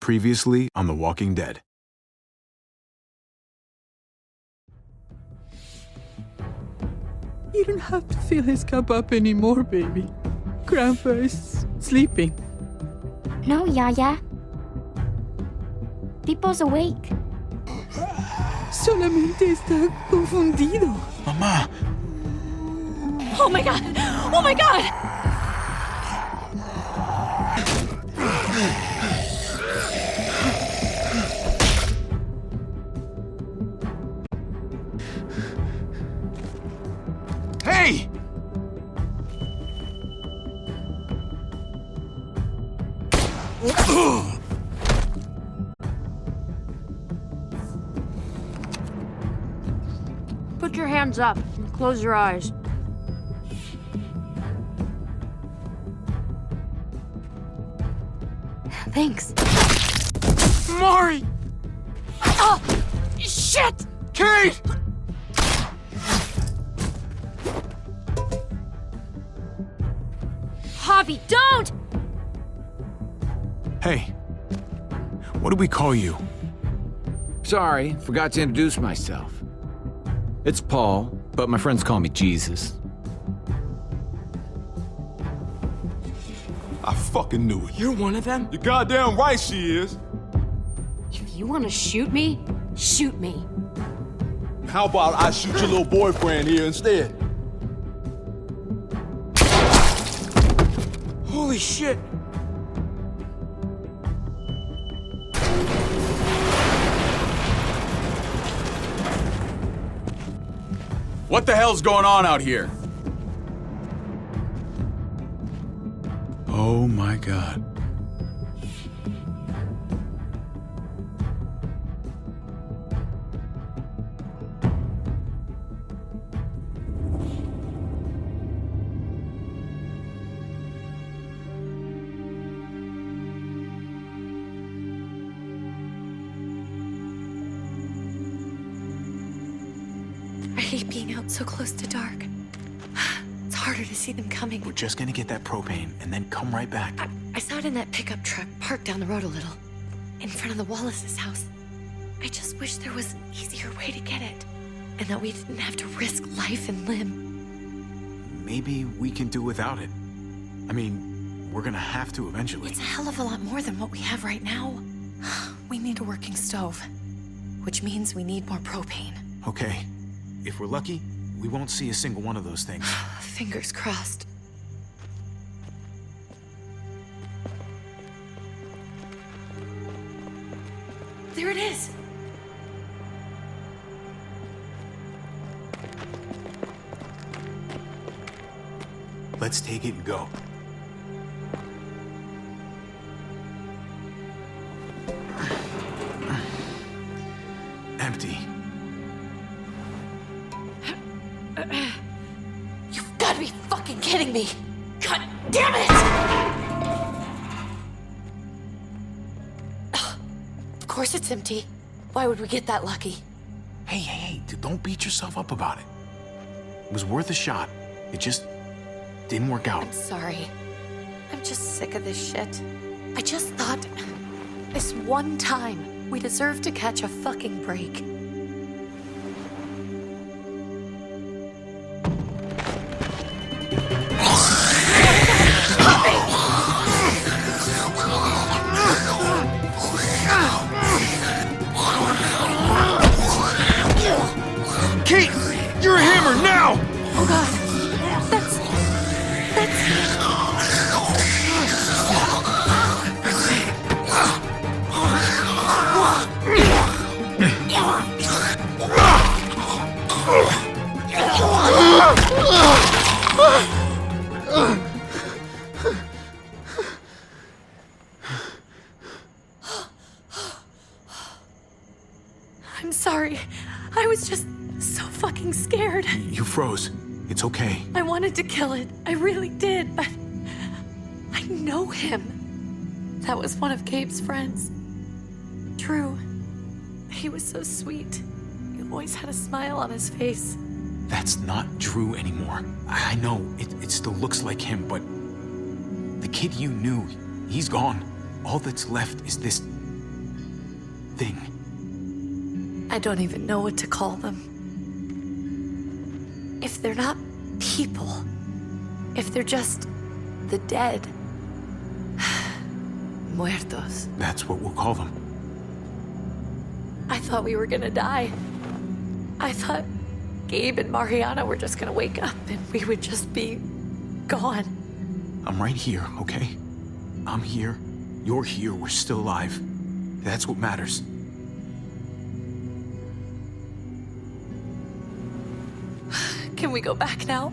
Previously on The Walking Dead. You don't have to fill his cup up anymore, baby. Grandpa is sleeping. No, Yaya. Pipo's awake. Solamente está confundido. Mamá! Oh my god! Oh my god! Hey! Put your hands up and close your eyes. Thanks. Mari! Oh! Shit! Kate! Javi, don't! Hey. What do we call you? Sorry, forgot to introduce myself. It's Paul, but my friends call me Jesus. I fucking knew it. You're one of them? You're goddamn right she is. If you want to shoot me, shoot me. How about I shoot your little boyfriend here instead? Holy shit! What the hell's going on out here? Oh my God. I hate being out so close to dark. It's harder to see them coming. We're just gonna get that propane and then come right back. I saw it in that pickup truck parked down the road a little, in front of the Wallace's house. I just wish there was an easier way to get it, and that we didn't have to risk life and limb. Maybe we can do without it. I mean, we're gonna have to eventually. It's a hell of a lot more than what we have right now. We need a working stove, which means we need more propane. Okay. If we're lucky, we won't see a single one of those things. Fingers crossed. There it is! Let's take it and go. Empty. You've got to be fucking kidding me! God damn it! Of course it's empty. Why would we get that lucky? Hey, don't beat yourself up about it. It was worth a shot. It just didn't work out. I'm sorry. I'm just sick of this shit. I just thought, this one time, we deserve to catch a fucking break. Kate! You're a hammer now! Oh god. That's... I'm sorry. I was just so fucking scared. You froze. It's okay. I wanted to kill it. I really did, but I know him. That was one of Gabe's friends. Drew. He was so sweet. He always had a smile on his face. That's not Drew anymore. I know, it still looks like him, but the kid you knew, he's gone. All that's left is this thing. I don't even know what to call them. If they're not people, if they're just the dead, muertos. That's what we'll call them. I thought we were gonna die. I thought Gabe and Mariana were just gonna wake up and we would just be gone. I'm right here, okay? I'm here. You're here. We're still alive. That's what matters. Can we go back now?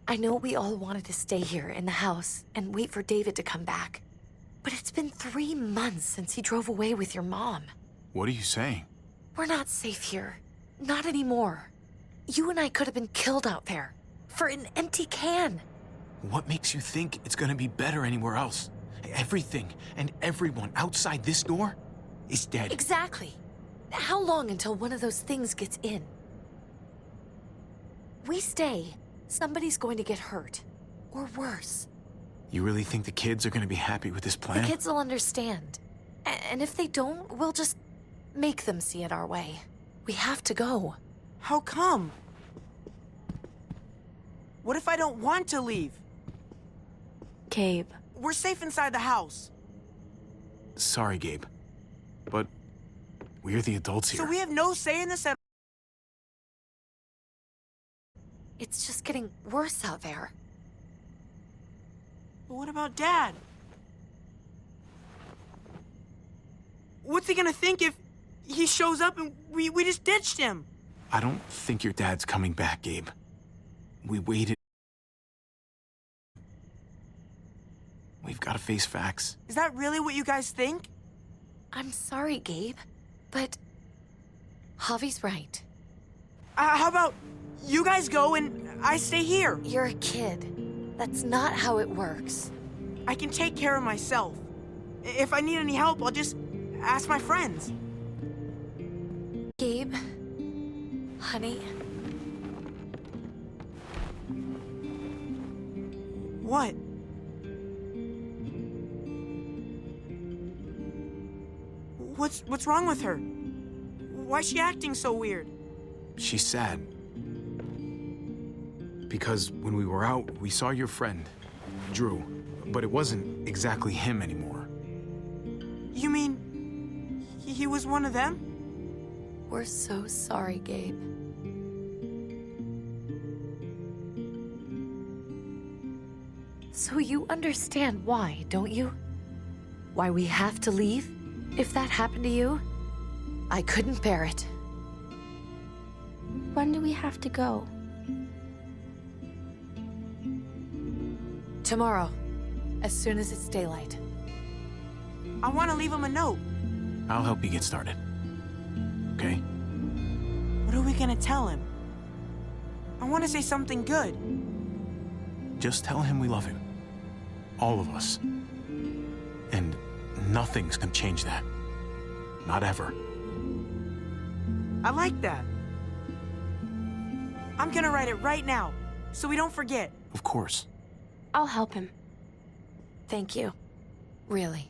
I know we all wanted to stay here in the house and wait for David to come back. But it's been 3 months since he drove away with your mom. What are you saying? We're not safe here. Not anymore. You and I could have been killed out there. For an empty can. What makes you think it's gonna be better anywhere else? Everything and everyone outside this door is dead. Exactly. How long until one of those things gets in? We stay. Somebody's going to get hurt. Or worse. You really think the kids are gonna be happy with this The plan? kids will understand. And if they don't, we'll just make them see it our way. We have to go. How come? What if I don't want to leave? Gabe. We're safe inside the house. Sorry, Gabe. But we're the adults here. So we have no say in this at all. It's just getting worse out there. But what about Dad? What's he gonna think if he shows up and we just ditched him? I don't think your dad's coming back, Gabe. We waited. We've got to face facts. Is that really what you guys think? I'm sorry, Gabe, but Javi's right. How about you guys go and I stay here? You're a kid. That's not how it works. I can take care of myself. If I need any help, I'll just ask my friends. Gabe, honey, What? What's wrong with her? Why's she acting so weird? She's sad. Because when we were out, we saw your friend, Drew. But it wasn't exactly him anymore. You mean he was one of them? we're so sorry, Gabe. So you understand why, don't you? Why we have to leave? If that happened to you, I couldn't bear it. When do we have to go? Tomorrow, as soon as it's daylight. I want to leave him a note. I'll help you get started. Okay? What are we gonna tell him? I want to say something good. Just tell him we love him. All of us. And nothing's gonna change that. Not ever. I like that. I'm gonna write it right now, so we don't forget. Of course. I'll help him. Thank you. Really.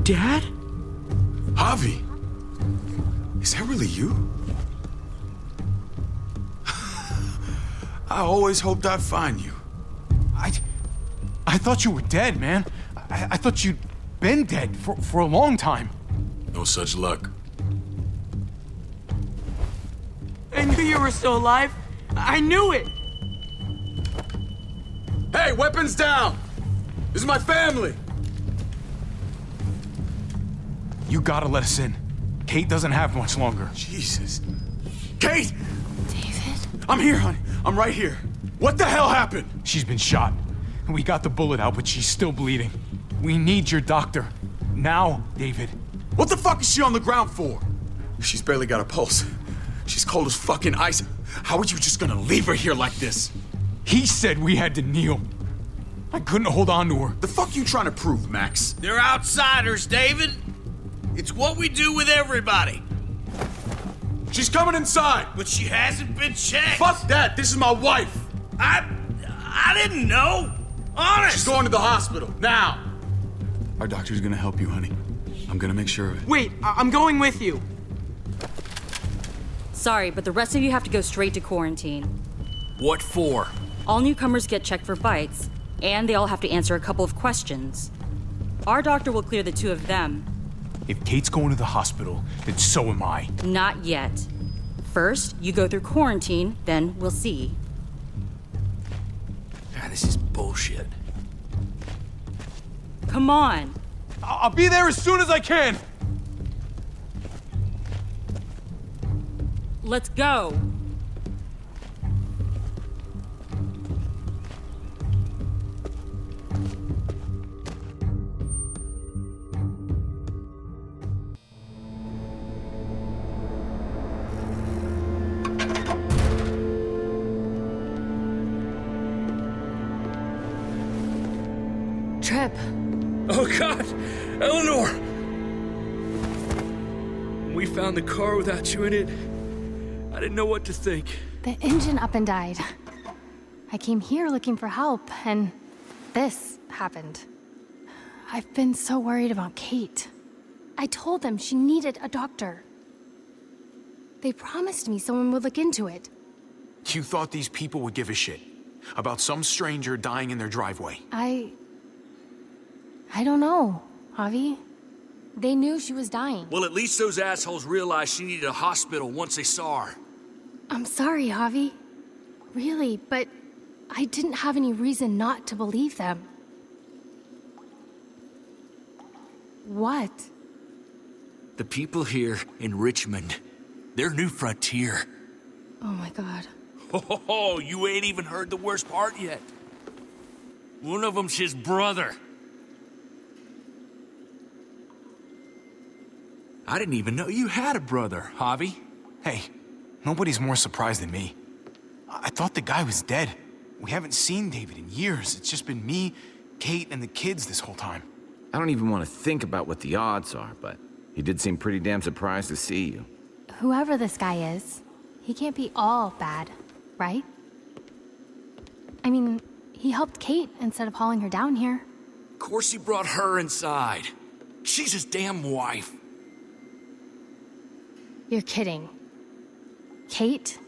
Dad? Javi, is that really you? I always hoped I'd find you. I thought you were dead, man. I thought you'd been dead for a long time. No such luck. I knew you were still alive. I knew it. Hey, weapons down! This is my family! You gotta let us in. Kate doesn't have much longer. Jesus. Kate! David? I'm here, honey. I'm right here. What the hell happened? She's been shot. We got the bullet out, but she's still bleeding. We need your doctor. Now, David. What the fuck is she on the ground for? She's barely got a pulse. She's cold as fucking ice. How are you just gonna leave her here like this? He said we had to kneel. I couldn't hold on to her. The fuck you trying to prove, Max? They're outsiders, David. It's what we do with everybody. She's coming inside! But she hasn't been checked. Fuck that! This is my wife! I didn't know. Honest. She's going to the hospital, now! Our doctor's gonna help you, honey. I'm gonna make sure of it. Wait, I'm going with you. Sorry, but the rest of you have to go straight to quarantine. What for? All newcomers get checked for bites, and they all have to answer a couple of questions. Our doctor will clear the two of them. If Kate's going to the hospital, then so am I. Not yet. First, you go through quarantine, then we'll see. God, this is bullshit. Come on. I'll be there as soon as I can. Let's go. Trip. Oh, God! Eleanor! We found the car without you in it. I didn't know what to think. The engine up and died. I came here looking for help, and this happened. I've been so worried about Kate. I told them she needed a doctor. They promised me someone would look into it. You thought these people would give a shit about some stranger dying in their driveway. I don't know, Javi. They knew she was dying. Well, at least those assholes realized she needed a hospital once they saw her. I'm sorry, Javi. Really, but I didn't have any reason not to believe them. What? The people here in Richmond, they're New Frontier. Oh my God. Oh, you ain't even heard the worst part yet. One of them's his brother. I didn't even know you had a brother, Javi. Hey, nobody's more surprised than me. I thought the guy was dead. We haven't seen David in years. It's just been me, Kate, and the kids this whole time. I don't even want to think about what the odds are, but he did seem pretty damn surprised to see you. Whoever this guy is, he can't be all bad, right? I mean, he helped Kate instead of hauling her down here. Of course he brought her inside. She's his damn wife. You're kidding. Kate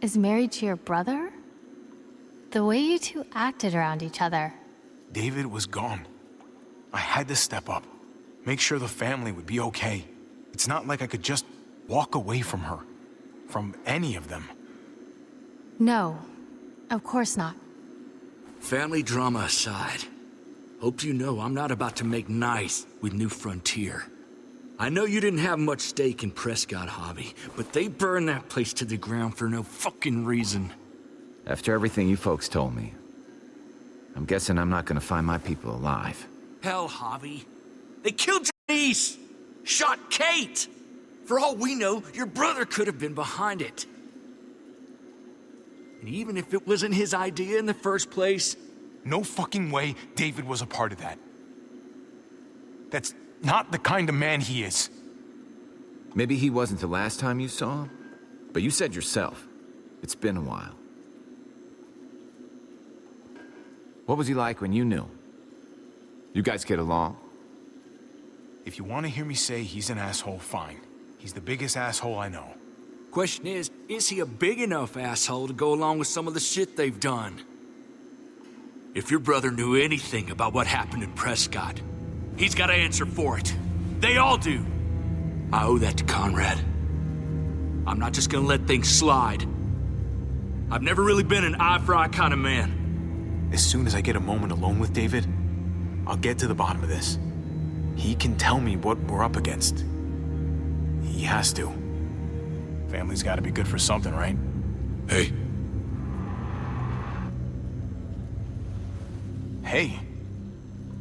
is married to your brother? The way you two acted around each other. David was gone. I had to step up, make sure the family would be okay. It's not like I could just walk away from her, from any of them. No, of course not. Family drama aside, hope you know I'm not about to make nice with New Frontier. I know you didn't have much stake in Prescott, Javi, but they burned that place to the ground for no fucking reason. After everything you folks told me, I'm guessing I'm not gonna find my people alive. Hell, Javi. They killed your niece! Shot Kate! For all we know, your brother could have been behind it. And even if it wasn't his idea in the first place... No fucking way David was a part of that. That's not the kind of man he is. Maybe he wasn't the last time you saw him, but you said yourself, it's been a while. What was he like when you knew him? You guys get along? If you want to hear me say he's an asshole, fine. He's the biggest asshole I know. Question is he a big enough asshole to go along with some of the shit they've done? If your brother knew anything about what happened in Prescott, he's got to answer for it. They all do. I owe that to Conrad. I'm not just gonna let things slide. I've never really been an eye-for-eye kind of man. As soon as I get a moment alone with David, I'll get to the bottom of this. He can tell me what we're up against. He has to. Family's gotta be good for something, right? Hey. Hey.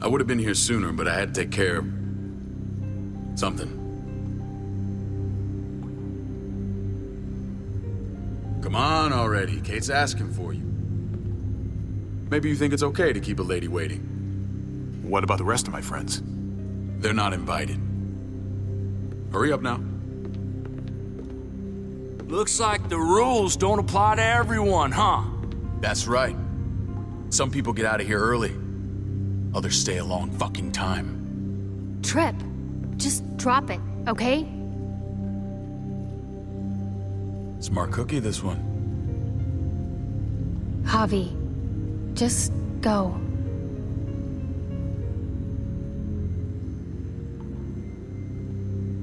I would have been here sooner, but I had to take care of something. Come on already. Kate's asking for you. Maybe you think it's okay to keep a lady waiting. What about the rest of my friends? They're not invited. Hurry up now. Looks like the rules don't apply to everyone, huh? That's right. Some people get out of here early. Others stay a long fucking time. Trip, just drop it, okay? Smart cookie, this one. Javi, just go.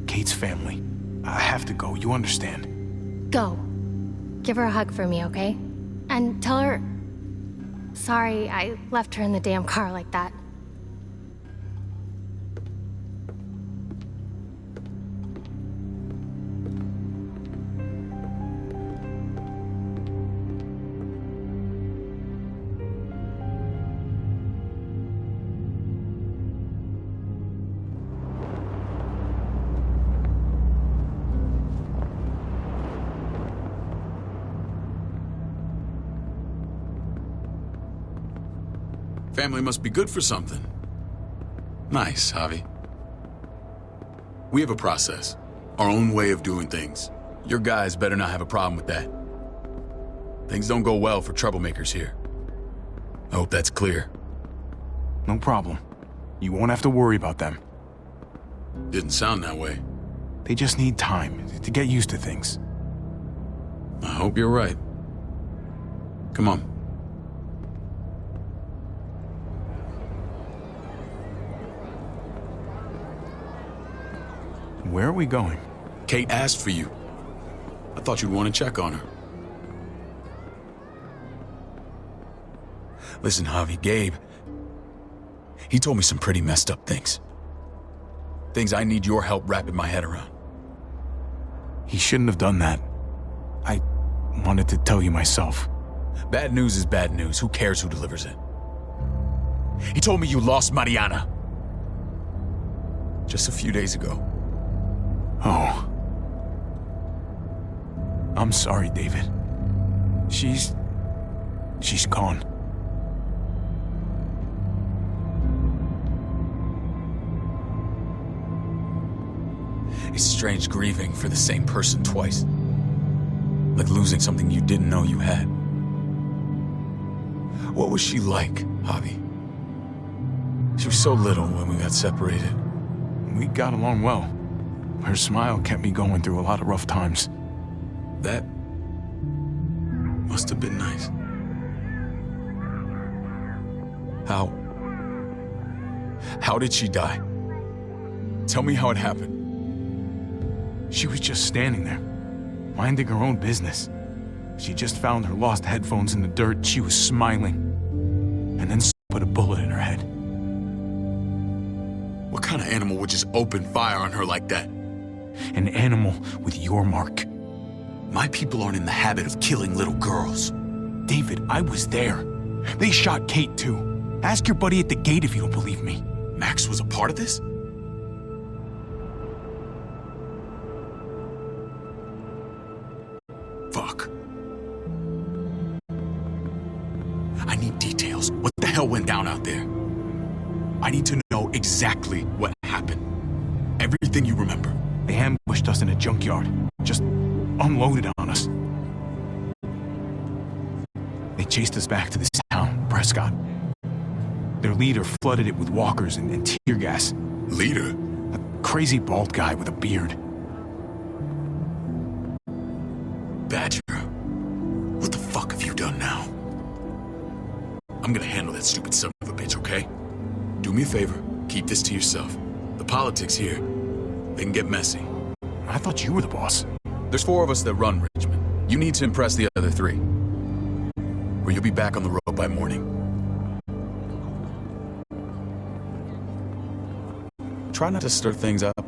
Kate's family. I have to go, you understand. Go. Give her a hug for me, okay? And tell her... Sorry, I left her in the damn car like that. Family must be good for something. Nice, Javi. We have a process, our own way of doing things. Your guys better not have a problem with that. Things don't go well for troublemakers here. I hope that's clear. No problem. You won't have to worry about them. Didn't sound that way. They just need time to get used to things. I hope you're right. Come on. Where are we going? Kate asked for you. I thought you'd want to check on her. Listen, Javi, Gabe, he told me some pretty messed up things. Things I need your help wrapping my head around. He shouldn't have done that. I wanted to tell you myself. Bad news is bad news. Who cares who delivers it? He told me you lost Mariana. Just a few days ago. Oh. I'm sorry, David. She's gone. It's strange grieving for the same person twice. Like losing something you didn't know you had. What was she like, Javi? She was so little when we got separated. We got along well. Her smile kept me going through a lot of rough times. That must have been nice. How did she die? Tell me how it happened. She was just standing there, minding her own business. She just found her lost headphones in the dirt. She was smiling. And then put a bullet in her head. What kind of animal would just open fire on her like that? An animal with your mark. My people aren't in the habit of killing little girls. David, I was there. They shot Kate too. Ask your buddy at the gate if you don't believe me. Max was a part of this? Fuck. I need details. What the hell went down out there? I need to know exactly what happened. Everything you remember. They ambushed us in a junkyard. Just unloaded on us. They chased us back to this town, Prescott. Their leader flooded it with walkers and tear gas. Leader? A crazy bald guy with a beard. Badger, what the fuck have you done now? I'm gonna handle that stupid son of a bitch, okay? Do me a favor, keep this to yourself. The politics here, they can get messy. I thought you were the boss. There's 4 of us that run Richmond. You need to impress the other 3. Or you'll be back on the road by morning. Try not to stir things up.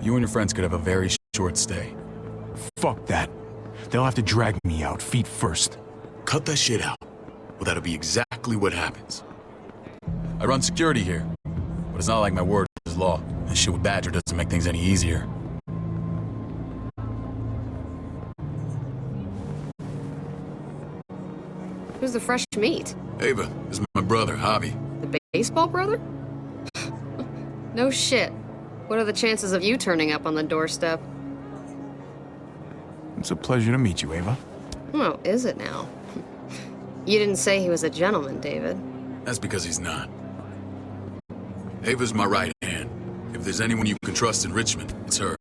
You and your friends could have a very short stay. Fuck that. They'll have to drag me out, feet first. Cut that shit out. Well, that'll be exactly what happens. I run security here, but it's not like my word is law. And shit with Badger doesn't make things any easier. Who's the fresh meat? Ava, this is my brother, Javi. The baseball brother? No shit. What are the chances of you turning up on the doorstep? It's a pleasure to meet you, Ava. Oh, is it now? You didn't say he was a gentleman, David. That's because he's not. Ava's my right hand. If there's anyone you can trust in Richmond, it's her.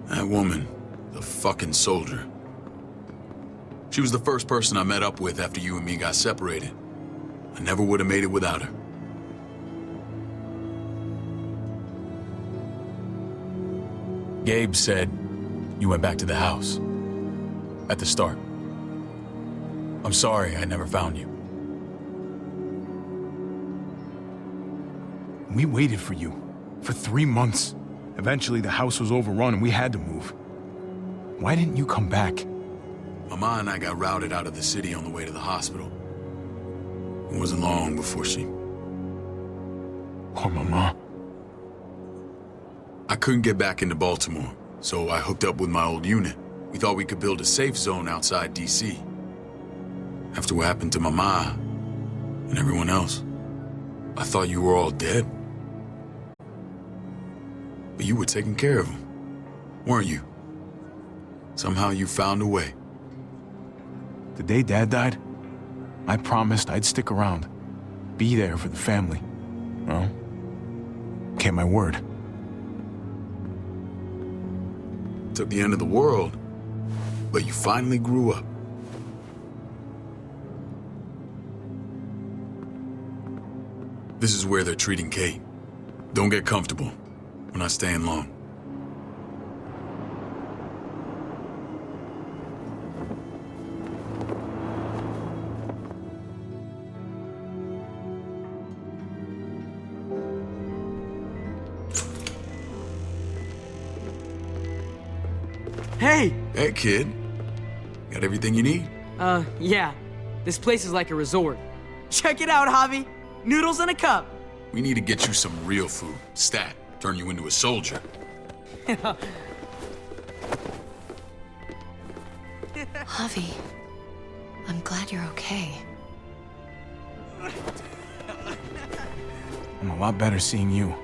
That woman, the fucking soldier. She was the first person I met up with after you and me got separated. I never would have made it without her. Gabe said you went back to the house. At the start. I'm sorry I never found you. We waited for you. For 3 months. Eventually the house was overrun and we had to move. Why didn't you come back? Mama and I got routed out of the city on the way to the hospital. It wasn't long before she... Poor Mama. I couldn't get back into Baltimore, so I hooked up with my old unit. We thought we could build a safe zone outside D.C. After what happened to Mama and everyone else, I thought you were all dead. But you were taking care of them, weren't you? Somehow you found a way. The day Dad died, I promised I'd stick around. Be there for the family. Well, kept my word. Took the end of the world, but you finally grew up. This is where they're treating Kate. Don't get comfortable. We're not staying long. Hey! Hey, kid. Got everything you need? Yeah. This place is like a resort. Check it out, Javi. Noodles in a cup. We need to get you some real food. Stat. Turn you into a soldier. Javi, I'm glad you're okay. I'm a lot better seeing you.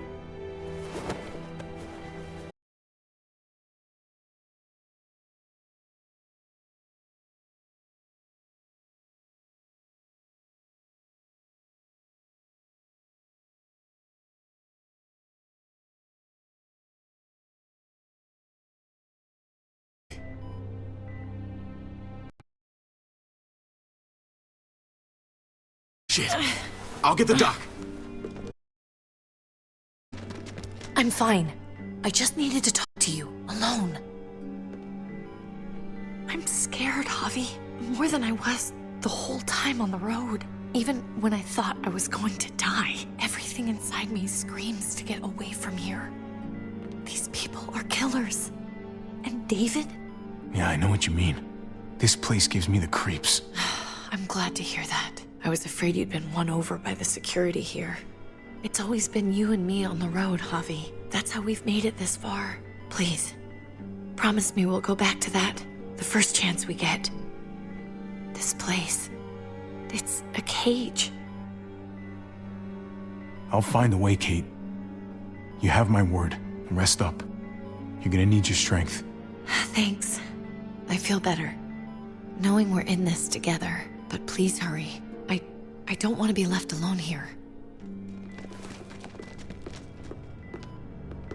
Shit. I'll get the doc. I'm fine. I just needed to talk to you, alone. I'm scared, Javi. More than I was the whole time on the road. Even when I thought I was going to die, everything inside me screams to get away from here. These people are killers. And David? Yeah, I know what you mean. This place gives me the creeps. I'm glad to hear that. I was afraid you'd been won over by the security here. It's always been you and me on the road, Javi. That's how we've made it this far. Please, promise me we'll go back to that the first chance we get. This place, it's a cage. I'll find a way, Kate. You have my word. Rest up. You're gonna need your strength. Thanks. I feel better. Knowing we're in this together. But please hurry. I don't want to be left alone here.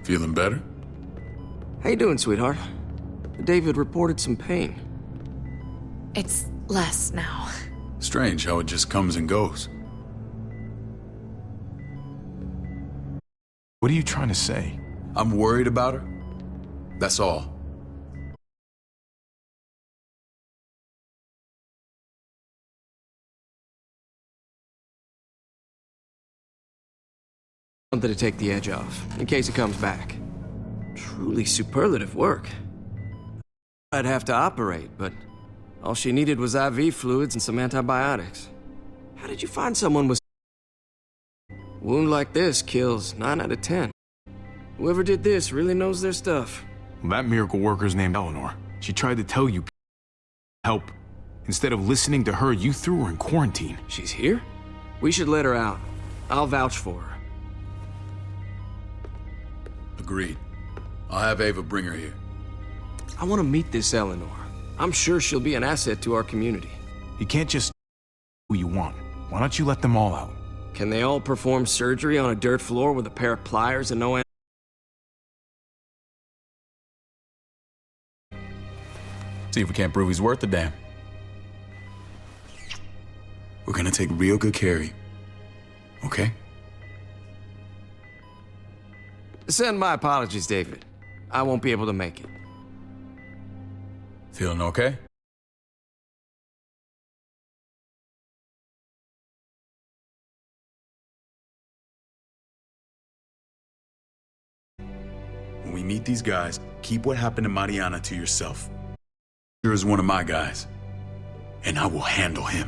Feeling better? How you doing, sweetheart? David reported some pain. It's less now. Strange how it just comes and goes. What are you trying to say? I'm worried about her. That's all. Something to take the edge off, in case it comes back. Truly superlative work. I'd have to operate, but all she needed was IV fluids and some antibiotics. How did you find someone with... wound like this kills 9 out of 10. Whoever did this really knows their stuff. Well, that miracle worker's named Eleanor. She tried to tell you help. Instead of listening to her, you threw her in quarantine. She's here? We should let her out. I'll vouch for her. Agreed. I'll have Ava bring her here. I want to meet this Eleanor. I'm sure she'll be an asset to our community. You can't just who you want. Why don't you let them all out? Can they all perform surgery on a dirt floor with a pair of pliers and no... See if we can't prove he's worth the damn. We're gonna take real good care of you. Okay? Send my apologies, David. I won't be able to make it. Feeling okay? When we meet these guys, keep what happened to Mariana to yourself. Sure is one of my guys, and I will handle him.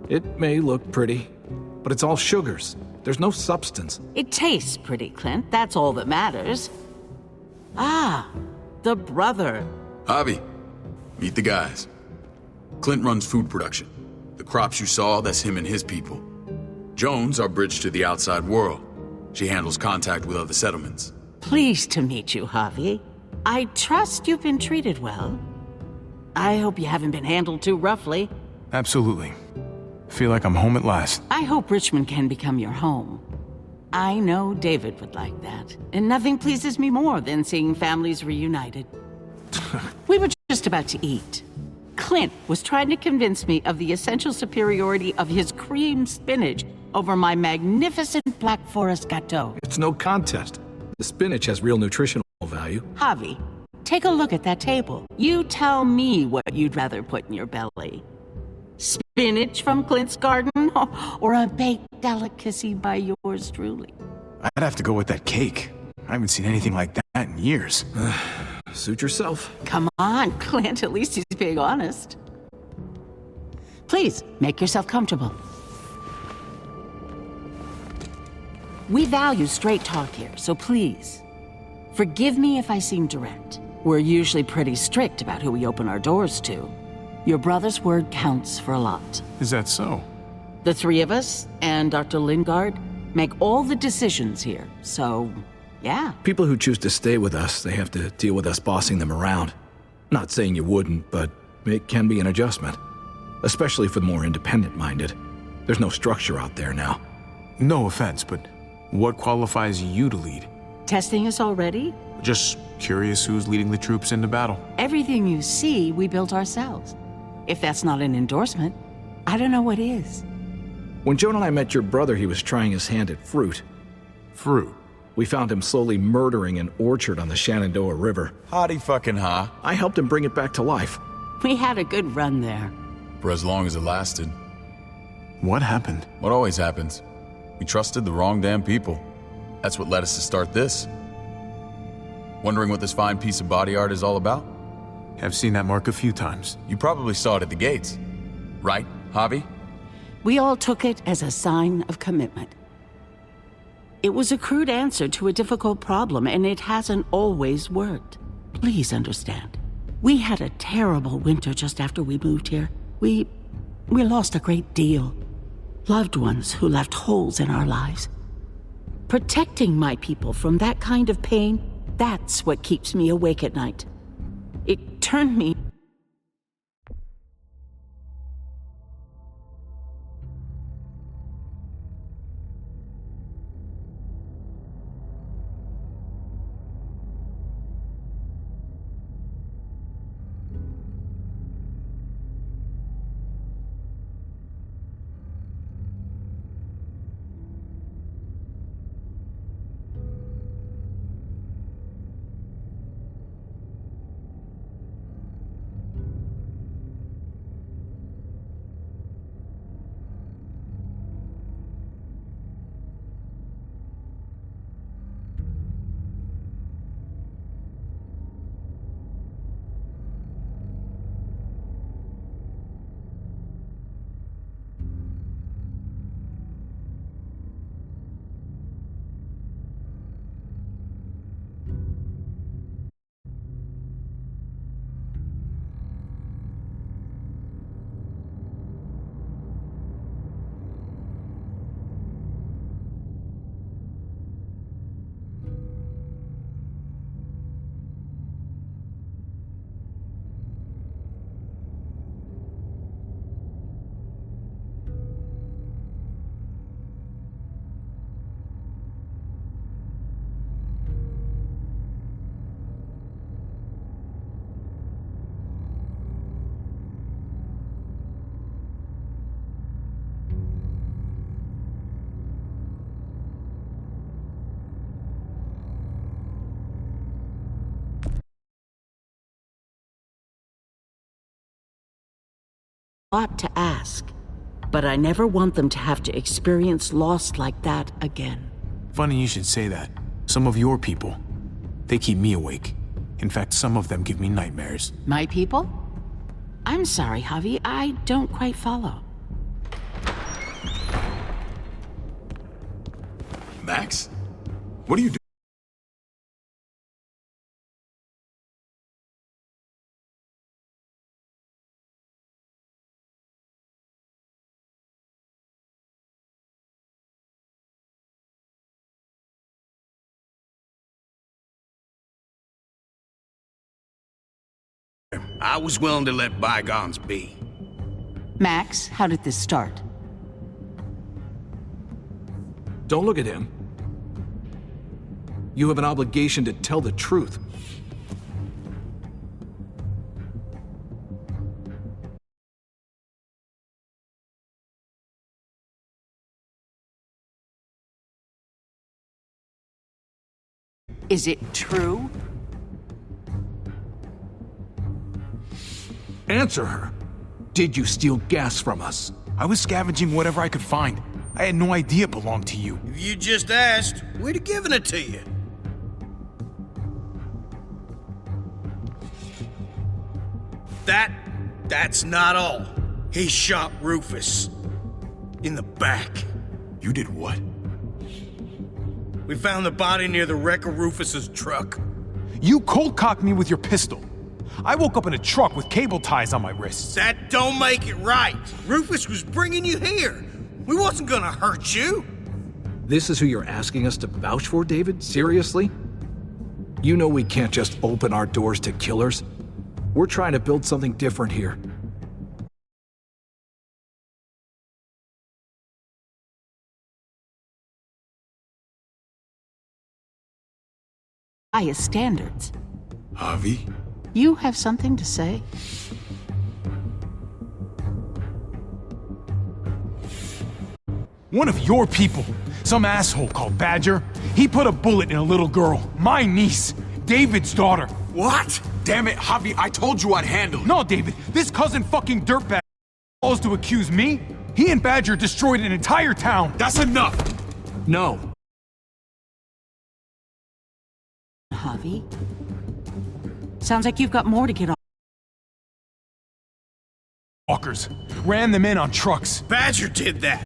It may look pretty, but it's all sugars. There's no substance. It tastes pretty, Clint. That's all that matters. Ah, the brother. Javi, meet the guys. Clint runs food production. The crops you saw, that's him and his people. Jones, our bridge to the outside world. She handles contact with other settlements. Pleased to meet you, Javi. I trust you've been treated well. I hope you haven't been handled too roughly. Absolutely. Feel like I'm home at last. I hope Richmond can become your home. I know David would like that, and nothing pleases me more than seeing families reunited. We were just about to eat. Clint was trying to convince me of the essential superiority of his cream spinach over my magnificent Black Forest gâteau. It's no contest. The spinach has real nutritional value. Javi, take a look at that table. You tell me what you'd rather put in your belly. Spinach from Clint's garden, or a baked delicacy by yours truly? I'd have to go with that cake. I haven't seen anything like that in years. Suit yourself. Come on, Clint, at least he's being honest. Please, make yourself comfortable. We value straight talk here, so please, forgive me if I seem direct. We're usually pretty strict about who we open our doors to. Your brother's word counts for a lot. Is that so? The three of us and Dr. Lingard make all the decisions here, so yeah. People who choose to stay with us, they have to deal with us bossing them around. Not saying you wouldn't, but it can be an adjustment. Especially for the more independent-minded. There's no structure out there now. No offense, but what qualifies you to lead? Testing us already? Just curious who's leading the troops into battle. Everything you see, we built ourselves. If that's not an endorsement, I don't know what is. When Joan and I met your brother, he was trying his hand at fruit. Fruit? We found him slowly murdering an orchard on the Shenandoah River. Howdy fucking ha. I helped him bring it back to life. We had a good run there. For as long as it lasted. What happened? What always happens. We trusted the wrong damn people. That's what led us to start this. Wondering what this fine piece of body art is all about? I've seen that mark a few times. You probably saw it at the gates. Right, Javi? We all took it as a sign of commitment. It was a crude answer to a difficult problem, and it hasn't always worked. Please understand. We had a terrible winter just after we moved here. We lost a great deal. Loved ones who left holes in our lives. Protecting my people from that kind of pain, that's what keeps me awake at night. It turned me... lot to ask, but I never want them to have to experience loss like that again. Funny you should say that. Some of your people, they keep me awake. In fact, some of them give me nightmares. My people? I'm sorry, Javi, I don't quite follow. Max? What are you doing? I was willing to let bygones be. Max, how did this start? Don't look at him. You have an obligation to tell the truth. Is it true? Answer her. Did you steal gas from us? I was scavenging whatever I could find. I had no idea it belonged to you. If you just asked, we'd have given it to you. That's not all. He shot Rufus. In the back. You did what? We found the body near the wreck of Rufus's truck. You cold-cocked me with your pistol. I woke up in a truck with cable ties on my wrists. That don't make it right. Rufus was bringing you here. We wasn't gonna hurt you. This is who you're asking us to vouch for, David? Seriously? You know we can't just open our doors to killers. We're trying to build something different here. Highest standards. Javi? You have something to say? One of your people, some asshole called Badger, he put a bullet in a little girl, my niece, David's daughter. What? Damn it, Javi, I told you I'd handle it. No, David, this cousin fucking dirtbag calls to accuse me? He and Badger destroyed an entire town. That's enough! No. Javi? Sounds like you've got more to get on. Walkers ran them in on trucks. Badger did that.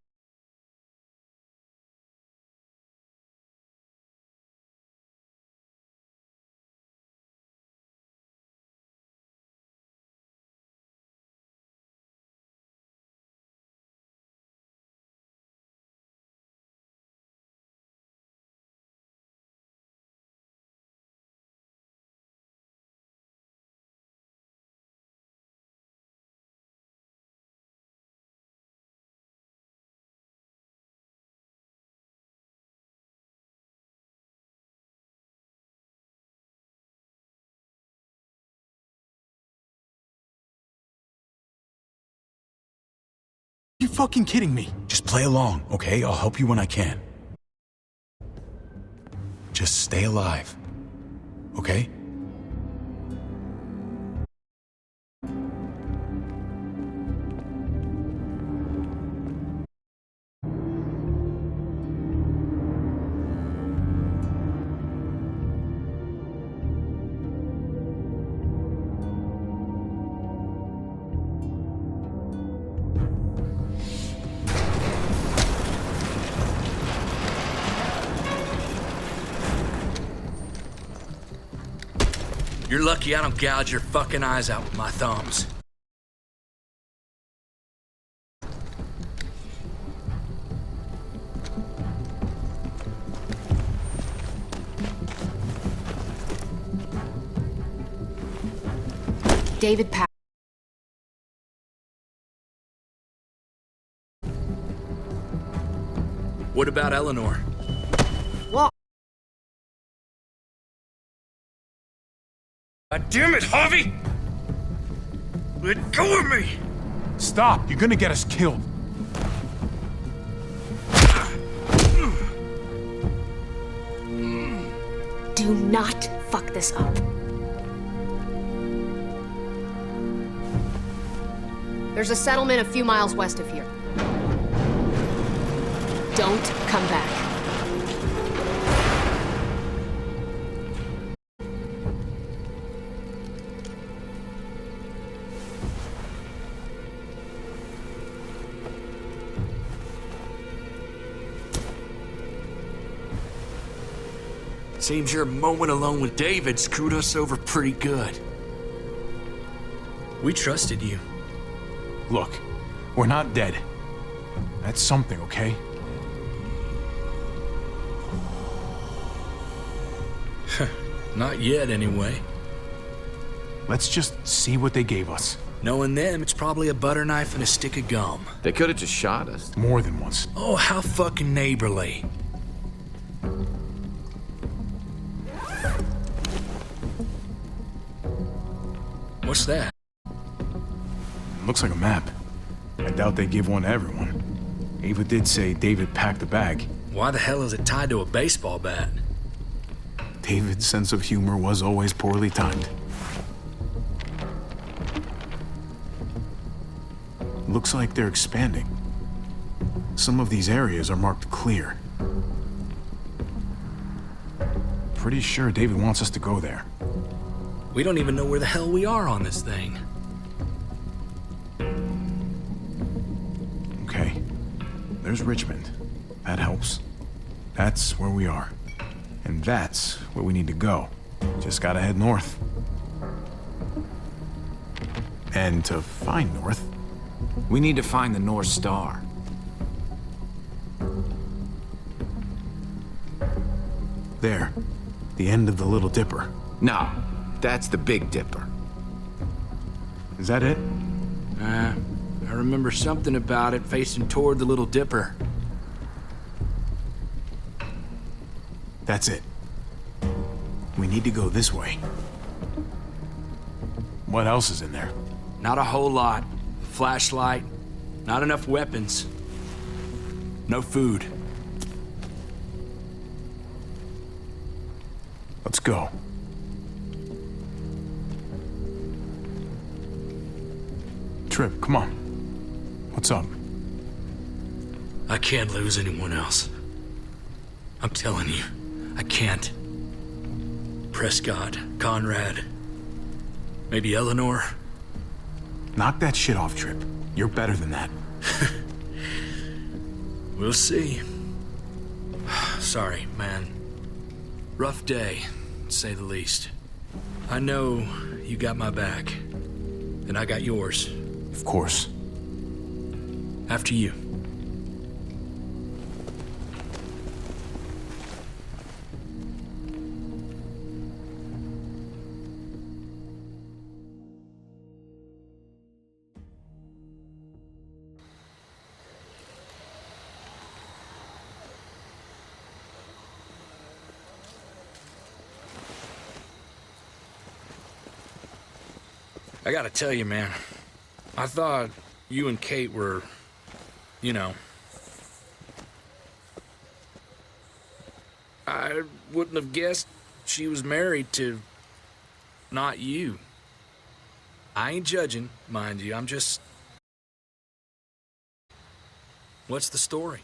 You fucking kidding me? Just play along, okay? I'll help you when I can. Just stay alive, okay? You're lucky I don't gouge your fucking eyes out with my thumbs. David Pack. What about Eleanor? What? God damn it, Javi! Let go of me! Stop! You're gonna get us killed. Do not fuck this up. There's a settlement a few miles west of here. Don't come back. Seems your moment alone with David screwed us over pretty good. We trusted you. Look, we're not dead. That's something, okay? Not yet, anyway. Let's just see what they gave us. Knowing them, it's probably a butter knife and a stick of gum. They could have just shot us. More than once. Oh, how fucking neighborly. What's that? Looks like a map. I doubt they give one to everyone. Ava did say David packed the bag. Why the hell is it tied to a baseball bat? David's sense of humor was always poorly timed. Looks like they're expanding. Some of these areas are marked clear. Pretty sure David wants us to go there. We don't even know where the hell we are on this thing. Okay. There's Richmond. That helps. That's where we are. And that's where we need to go. Just gotta head north. And to find north, we need to find the North Star. there. The end of the Little Dipper. No, that's the Big Dipper. Is that it? I remember something about it facing toward the Little Dipper. That's it. We need to go this way. What else is in there? Not a whole lot. Flashlight, not enough weapons. No food. Let's go. Trip, come on. What's up? I can't lose anyone else. I'm telling you, I can't. Prescott, Conrad, maybe Eleanor. Knock that shit off, Trip. You're better than that. We'll see. Sorry, man. Rough day, to say the least. I know you got my back, and I got yours. Of course. After you. I gotta tell you, man, I thought you and Kate were, you know... I wouldn't have guessed she was married to... not you. I ain't judging, mind you, I'm just... What's the story?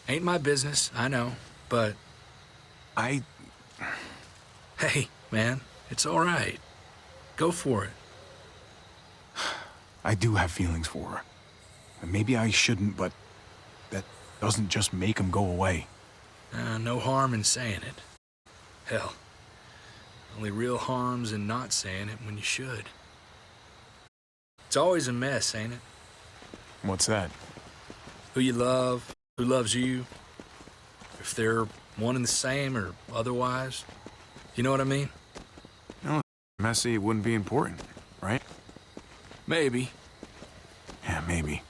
Ain't my business, I know, but... Hey, man, it's all right. Go for it. I do have feelings for her. And maybe I shouldn't, but that doesn't just make them go away. No harm in saying it. Hell, only real harm's in not saying it when you should. It's always a mess, ain't it? What's that? Who you love, who loves you, if they're one and the same or otherwise. You know what I mean? No, messy, it wouldn't be important, right? Maybe. Yeah, maybe.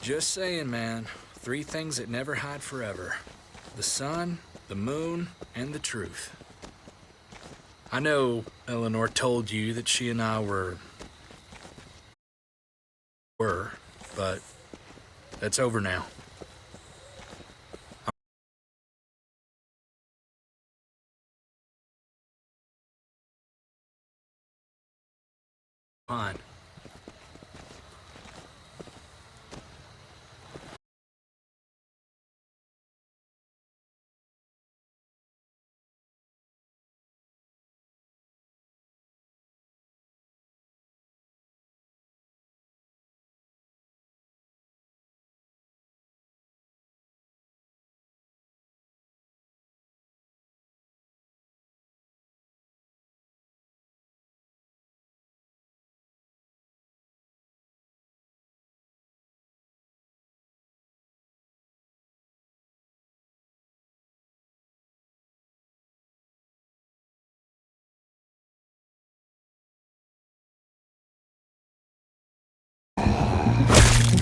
Just saying, man. 3 things that never hide forever. The sun, the moon, and the truth. I know Eleanor told you that she and I were, but that's over now. Fine.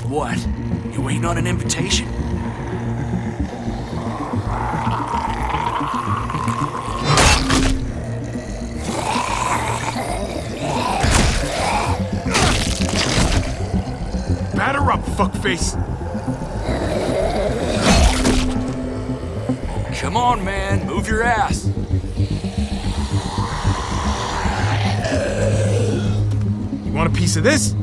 What? You waiting on an invitation? Batter up, fuckface! Come on, man. Move your ass. You want a piece of this?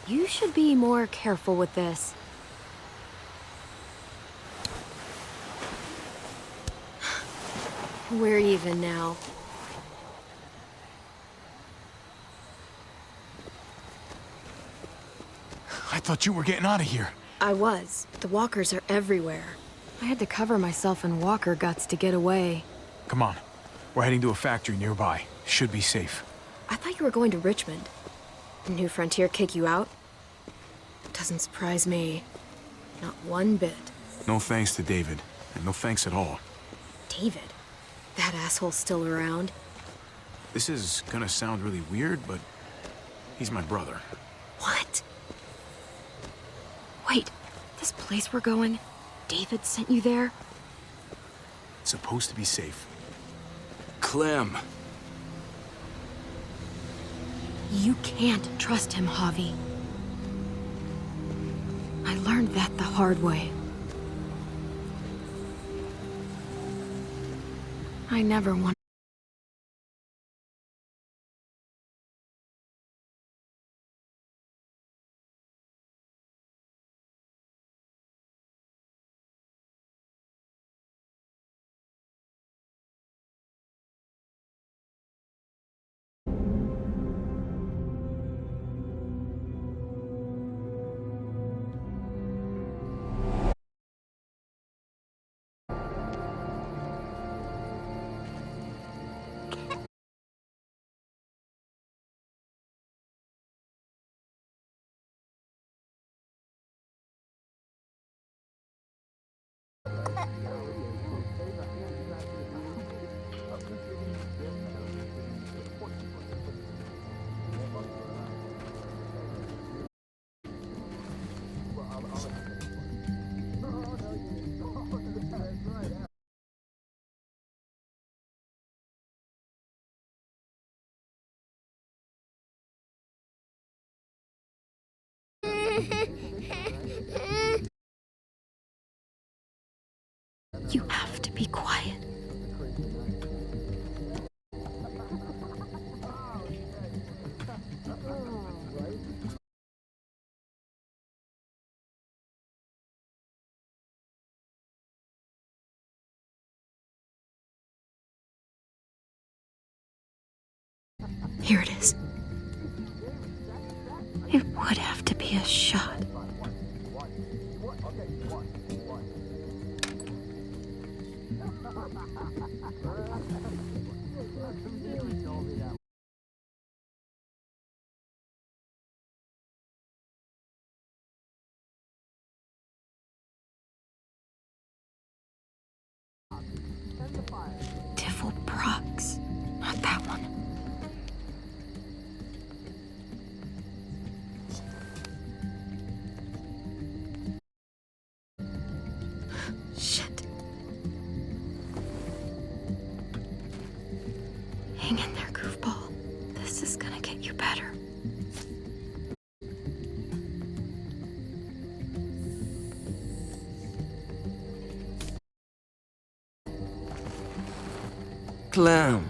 You should be more careful with this. We're even now. I thought you were getting out of here. I was. The walkers are everywhere. I had to cover myself in walker guts to get away. Come on. We're heading to a factory nearby. Should be safe. I thought you were going to Richmond. New Frontier kick you out? Doesn't surprise me. Not one bit. No thanks to David, and no thanks at all. David? That asshole's still around? This is gonna sound really weird, but he's my brother. What? Wait, this place we're going, David sent you there? It's supposed to be safe. Clem. You can't trust him, Javi. I learned that the hard way. I never wanted. You have to be quiet. Here it is. It would have to be a shot. Tiffel Prox. Not that one. Shit. Hang in there, goofball. This is gonna get you better. Clem.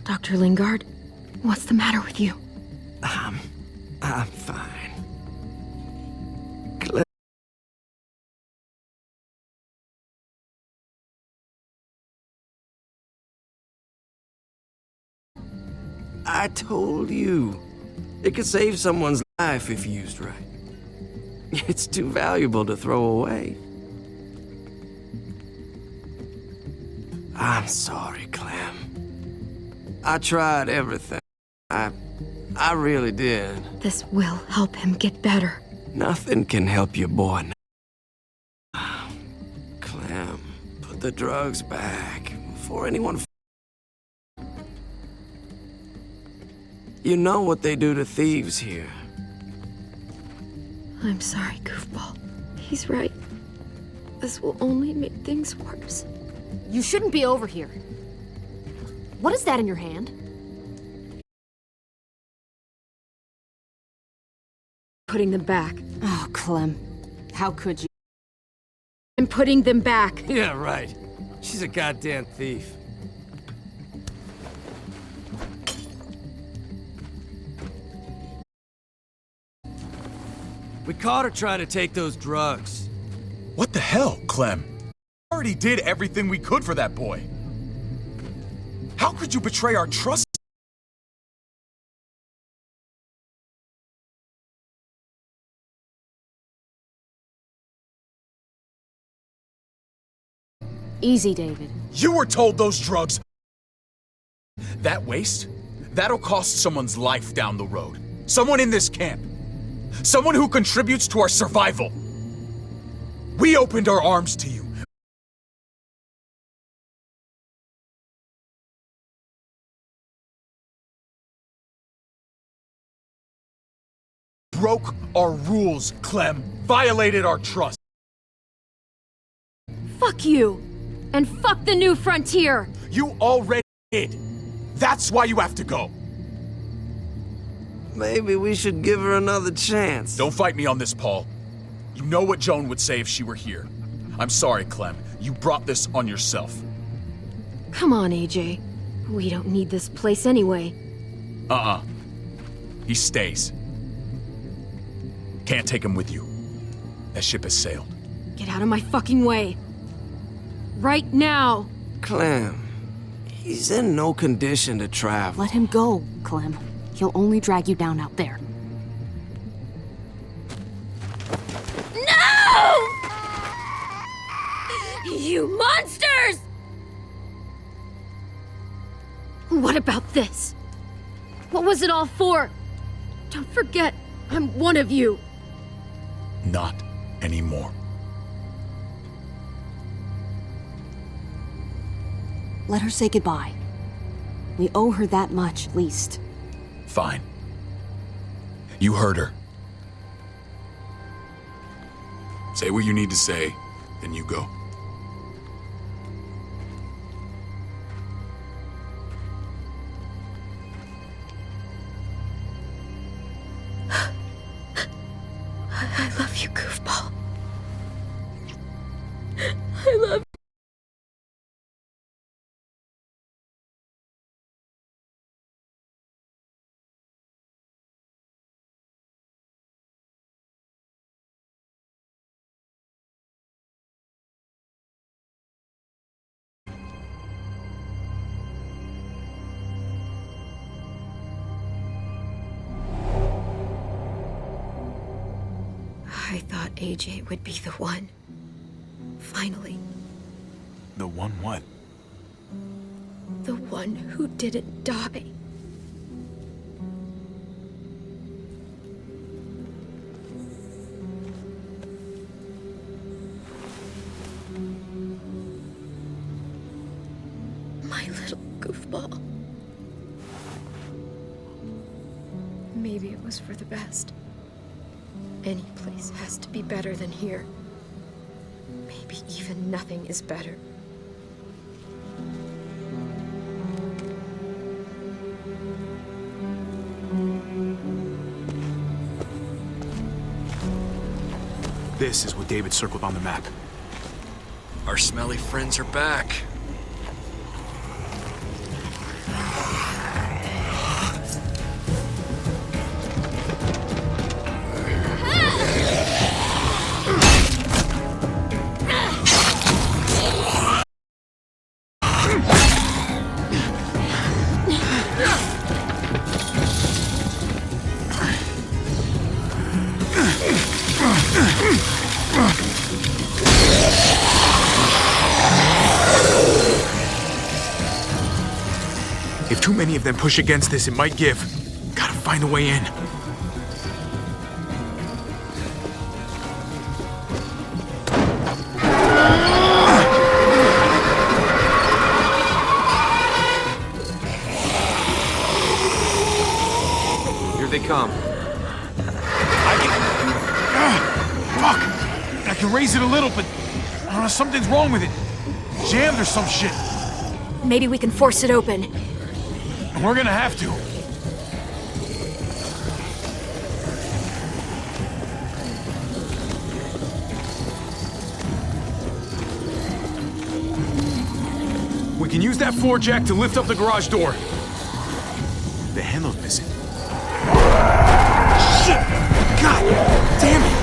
Dr. Lingard, what's the matter with you? I'm fine. Clem. I told you. It could save someone's life if used right. It's too valuable to throw away. I'm sorry, Clem. I tried everything. I really did. This will help him get better. Nothing can help your boy now. Clem, put the drugs back before anyone. You know what they do to thieves here. I'm sorry, goofball. He's right. This will only make things worse. You shouldn't be over here. What is that in your hand? Putting them back. Oh, Clem. How could you? I'm putting them back. Yeah, right. She's a goddamn thief. We caught her trying to take those drugs. What the hell, Clem? We already did everything we could for that boy. How could you betray our trust? Easy, David. You were told those drugs. That waste? That'll cost someone's life down the road. Someone in this camp. Someone who contributes to our survival. We opened our arms to you. Broke our rules, Clem. Violated our trust. Fuck you! And fuck the New Frontier! You already did. That's why you have to go. Maybe we should give her another chance. Don't fight me on this, Paul. You know what Joan would say if she were here. I'm sorry, Clem. You brought this on yourself. Come on, AJ. We don't need this place anyway. He stays. Can't take him with you. That ship has sailed. Get out of my fucking way. Right now! Clem, he's in no condition to travel. Let him go, Clem. He'll only drag you down out there. No! You monsters! What about this? What was it all for? Don't forget, I'm one of you. Not anymore. Let her say goodbye. We owe her that much, at least. Fine. You heard her. Say what you need to say, then you go. I love you, goofball. I love you. I thought AJ would be the one. Finally. The one what? The one who didn't die. My little goofball. Maybe it was for the best. Any place has to be better than here. Maybe even nothing is better. This is what David circled on the map. Our smelly friends are back. If too many of them push against this, it might give. Gotta find a way in. Here they come. Fuck! I can raise it a little, but I don't know, something's wrong with it. Jammed or some shit. Maybe we can force it open. We're gonna have to. We can use that floor jack to lift up the garage door. The handle's missing. Shit! God damn it!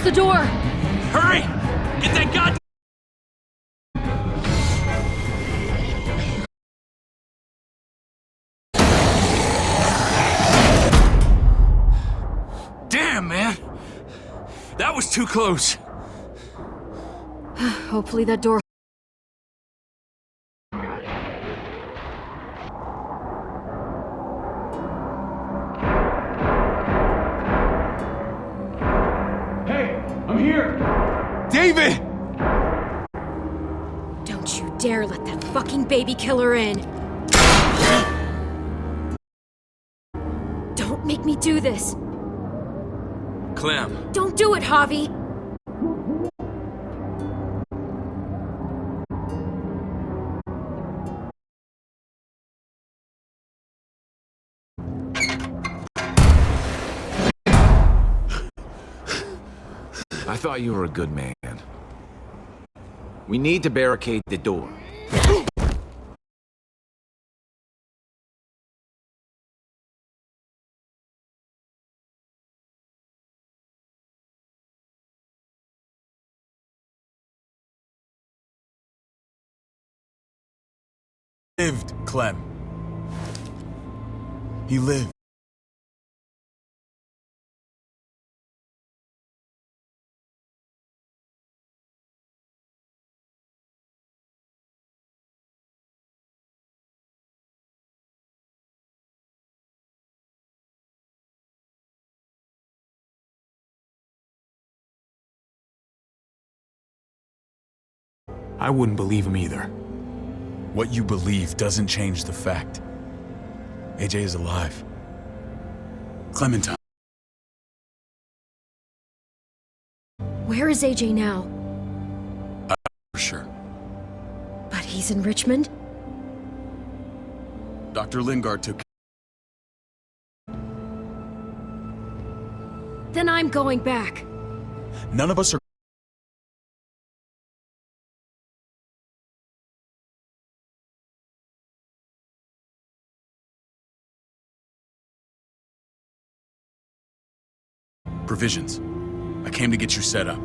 Close the door! Hurry! Get that goddamn... Damn, man! That was too close. Hopefully that door... I'm here! David! Don't you dare let that fucking baby killer in! Don't make me do this! Clem. Don't do it, Javi! I thought you were a good man. We need to barricade the door. Lived, Clem. He lived. I wouldn't believe him either. What you believe doesn't change the fact. AJ is alive. Clementine. Where is AJ now? For sure. But he's in Richmond? Dr. Lingard took... Then I'm going back. None of us are... Provisions. I came to get you set up.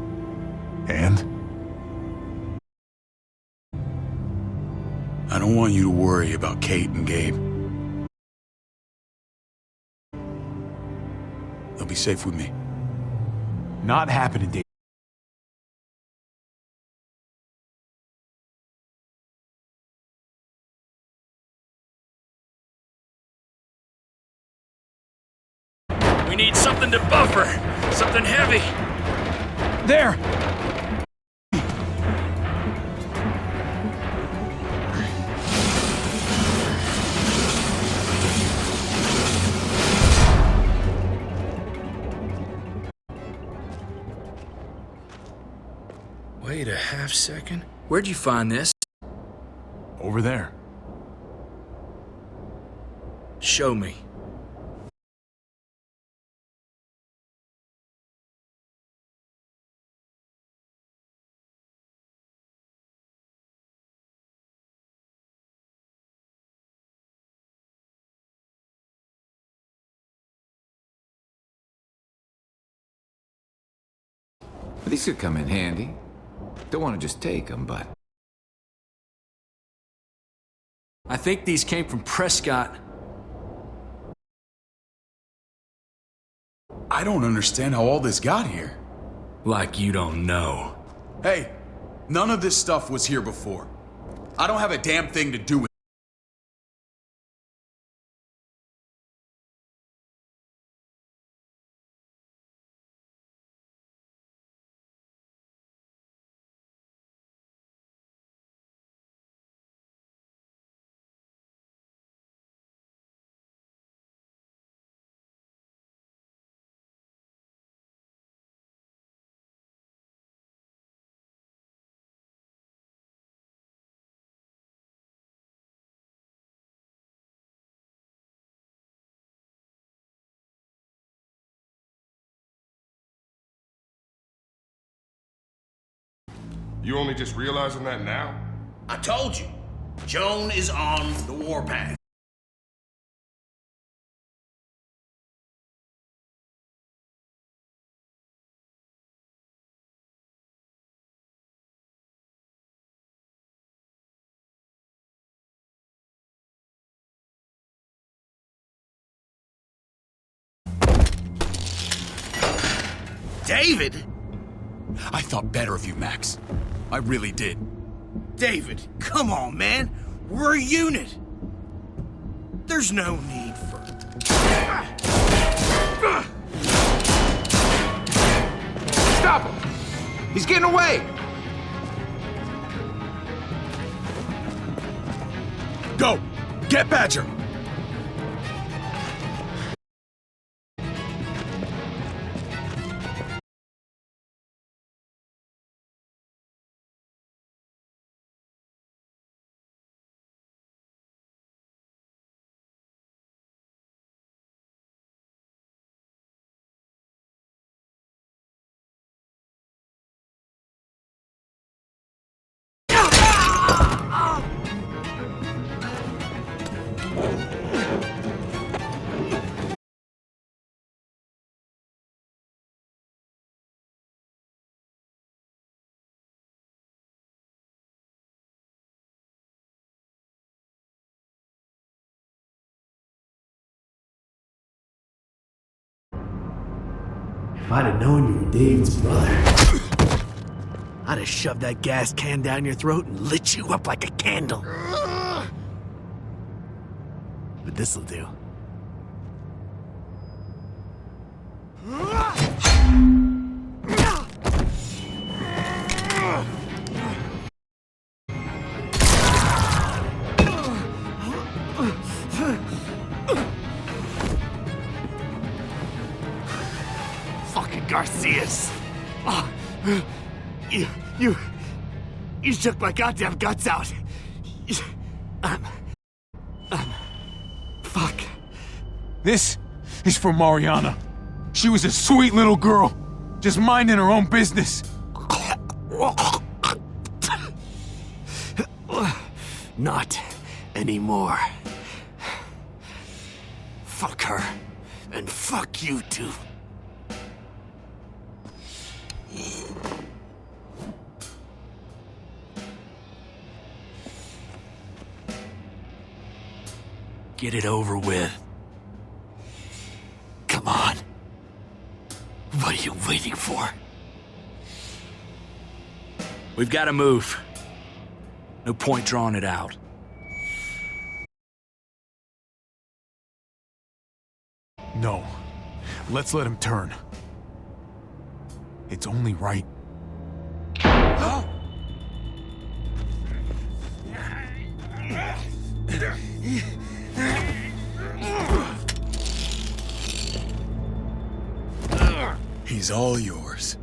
And? I don't want you to worry about Kate and Gabe. They'll be safe with me. Not happening, Dave. We need something to buffer. Something heavy. There! Wait a half second. Where'd you find this? Over there. Show me. These could come in handy. Don't want to just take them, but... I think these came from Prescott. I don't understand how all this got here. Like you don't know. Hey, none of this stuff was here before. I don't have a damn thing to do with it. You only just realizing that now? I told you. Joan is on the warpath. David? I thought better of you, Max. I really did. David, come on, man. We're a unit. There's no need for... Stop him! He's getting away! Go! Get Badger! If I'd have known you were David's brother, I'd have shoved that gas can down your throat and lit you up like a candle. But this'll do. Fucking Garcias! Oh, you shook my goddamn guts out. Fuck. This is for Mariana. She was a sweet little girl, just minding her own business. Not anymore. Fuck her, and fuck you too. Get it over with. Come on. What are you waiting for? We've got to move. No point drawing it out. No. Let's let him turn. It's only right. He's all yours.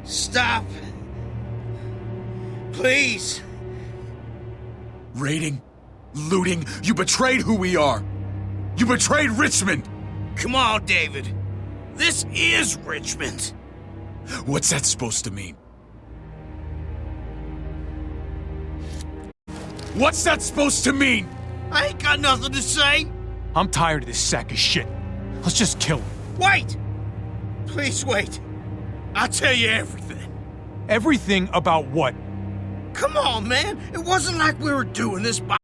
Stop! Please! Raiding, looting, you betrayed who we are. You betrayed Richmond. Come on, David. This is Richmond. What's that supposed to mean? What's that supposed to mean? I ain't got nothing to say. I'm tired of this sack of shit. Let's just kill him. Wait! Please wait. I'll tell you everything. Everything about what? Come on, man. It wasn't like we were doing this by...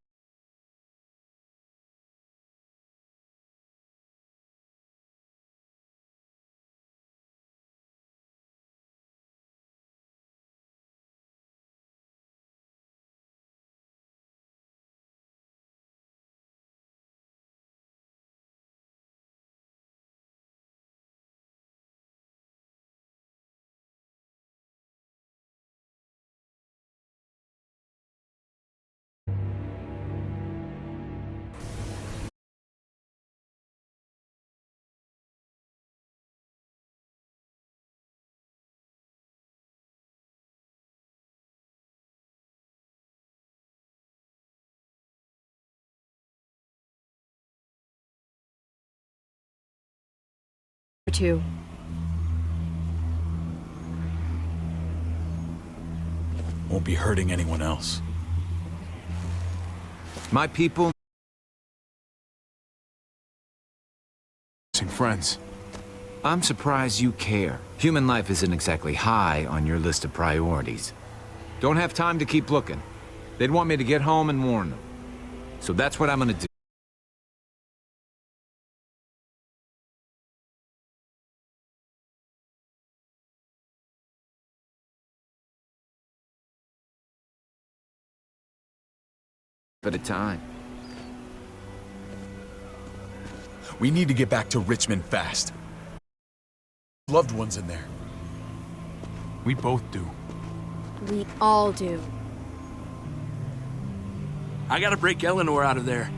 Two. Won't be hurting anyone else. My people... Friends. I'm surprised you care. Human life isn't exactly high on your list of priorities. Don't have time to keep looking. They'd want me to get home and warn them. So that's what I'm gonna do. at a time. We need to get back to Richmond fast. Loved ones in there. We both do. We all do. I gotta break Eleanor out of there.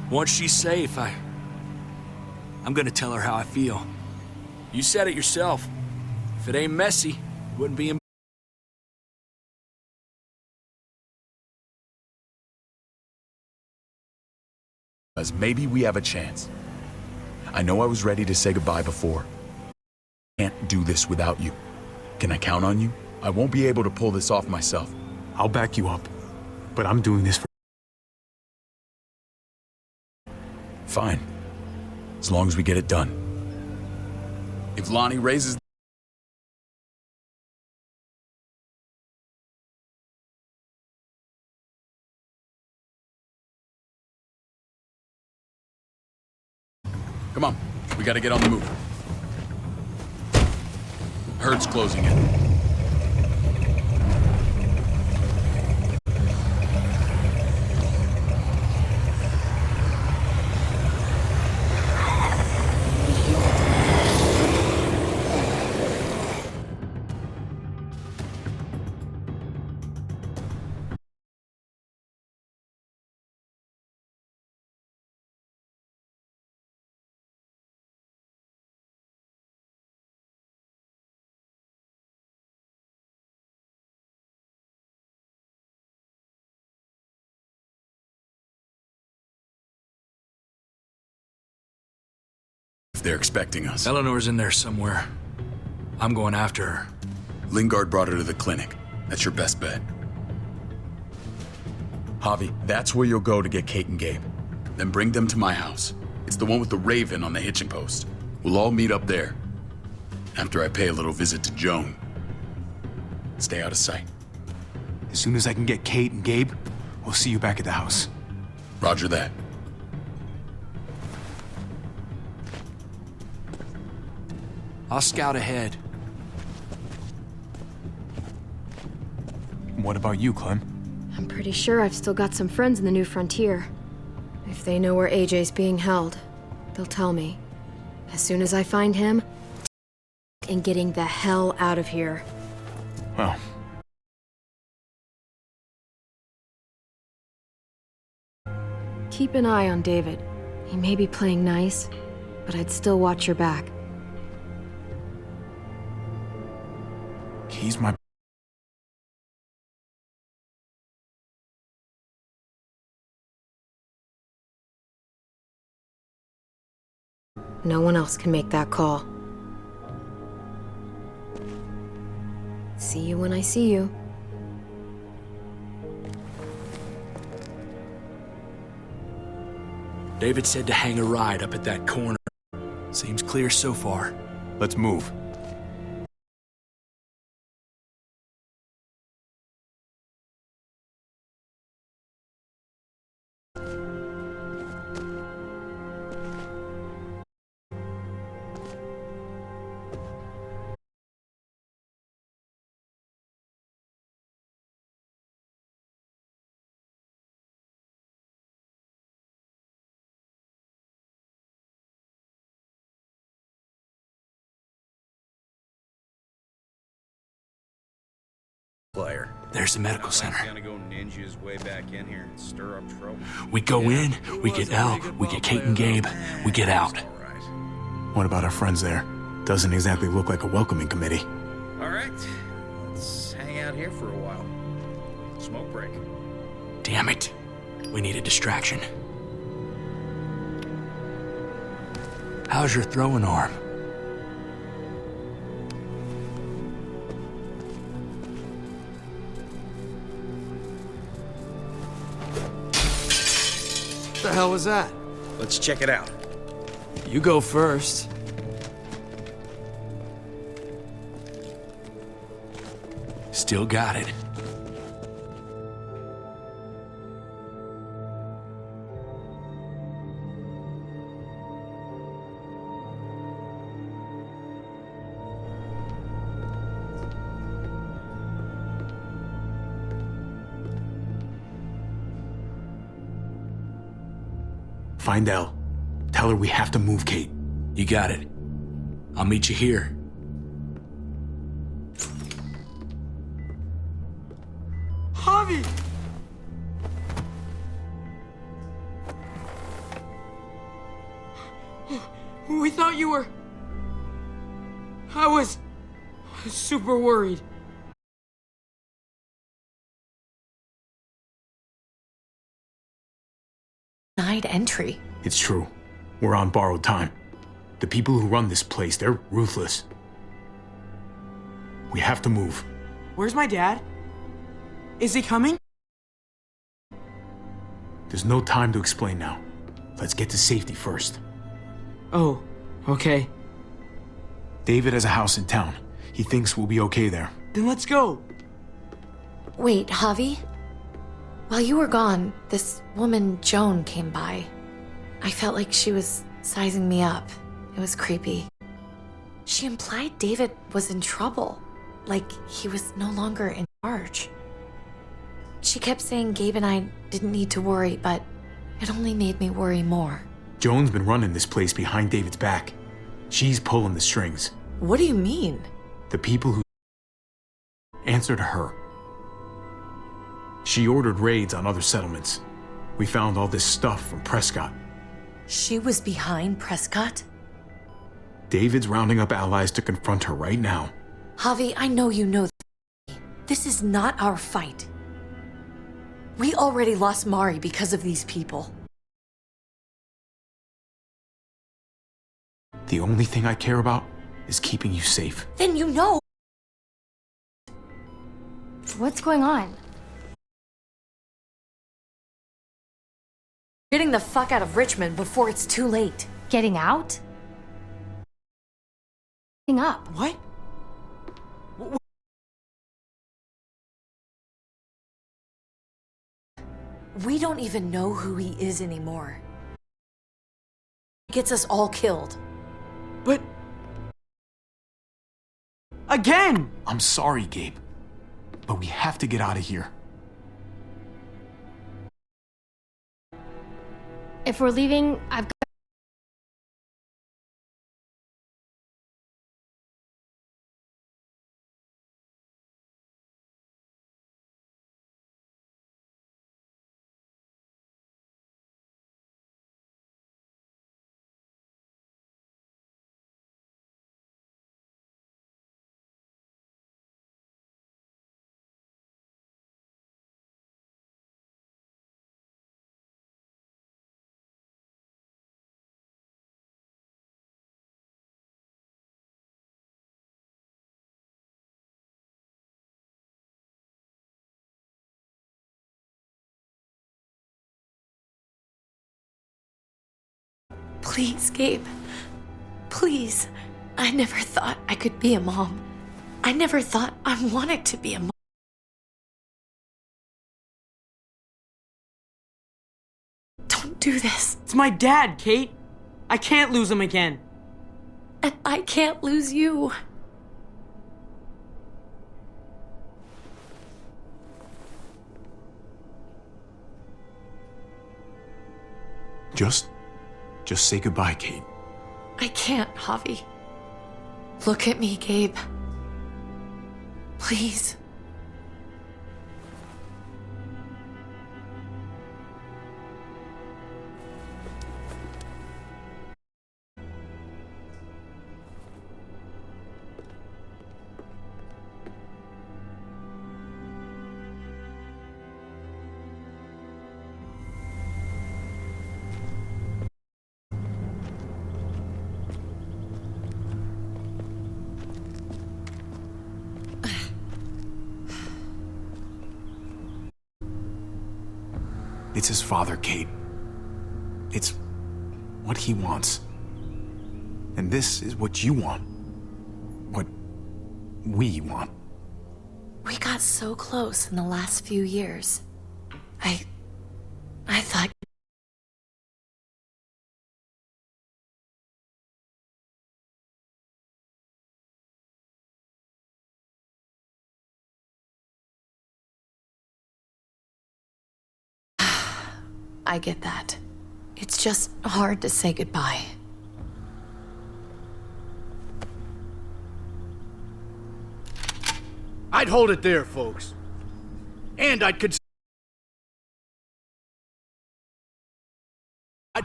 Once she's safe, I'm gonna tell her how I feel. You said it yourself. If it ain't messy, it wouldn't be in. As maybe we have a chance. I know I was ready to say goodbye before. Can't do this without you. Can I count on you? I won't be able to pull this off myself. I'll back you up, but I'm doing this for... Fine. As long as we get it done. If Lonnie raises... Come on, we gotta get on the move. Herd's closing in. They're expecting us. Eleanor's in there somewhere. I'm going after her. Lingard brought her to the clinic. That's your best bet. Javi, that's where you'll go to get Kate and Gabe. Then bring them to my house. It's the one with the raven on the hitching post. We'll all meet up there. After I pay a little visit to Joan. Stay out of sight. As soon as I can get Kate and Gabe, we'll see you back at the house. Roger that. I'll scout ahead. What about you, Clem? I'm pretty sure I've still got some friends in the New Frontier. If they know where AJ's being held, they'll tell me. As soon as I find him, and getting the hell out of here. Well... Keep an eye on David. He may be playing nice, but I'd still watch your back. He's my... No one else can make that call. See you when I see you. David said to hang a ride up at that corner. Seems clear so far. Let's move. There's the medical center. Gonna go ninja his way back in here and stir up trouble. We go in, we get Elle, we get Kate and Gabe, we get out. What about our friends there? Doesn't exactly look like a welcoming committee. All right, let's hang out here for a while. Smoke break. Damn it. We need a distraction. How's your throwing arm? What the hell was that? Let's check it out. You go first. Still got it. Find Elle. Tell her we have to move Kate. You got it. I'll meet you here. Javi! We thought you were... I was super worried. Denied entry. It's true. We're on borrowed time. The people who run this place, they're ruthless. We have to move. Where's my dad? Is he coming? There's no time to explain now. Let's get to safety first. Oh, okay. David has a house in town. He thinks we'll be okay there. Then let's go. Wait, Javi? While you were gone, this woman, Joan, came by. I felt like she was sizing me up. It was creepy. She implied David was in trouble, like he was no longer in charge. She kept saying Gabe and I didn't need to worry, but it only made me worry more. Joan's been running this place behind David's back. She's pulling the strings. What do you mean? The people who answer to her. She ordered raids on other settlements. We found all this stuff from Prescott. She was behind Prescott? David's rounding up allies to confront her right now. Javi, I know you know this is not our fight. We already lost Mari because of these people. The only thing I care about is keeping you safe. Then you know. What's going on? Getting the fuck out of Richmond before it's too late. Getting out? Getting up. What? We don't even know who he is anymore. He gets us all killed. But... Again! I'm sorry, Gabe. But we have to get out of here. If we're leaving, I've got... Please, Gabe. Please. I never thought I could be a mom. I never thought I wanted to be a mom. Don't do this. It's my dad, Kate. I can't lose him again. And I can't lose you. Just say goodbye, Kate. I can't, Javi. Look at me, Gabe. Please. It's his father, Kate. It's what he wants. And this is what you want. What we want. We got so close in the last few years. I thought... I get that. It's just hard to say goodbye. I'd hold it there, folks. And I'd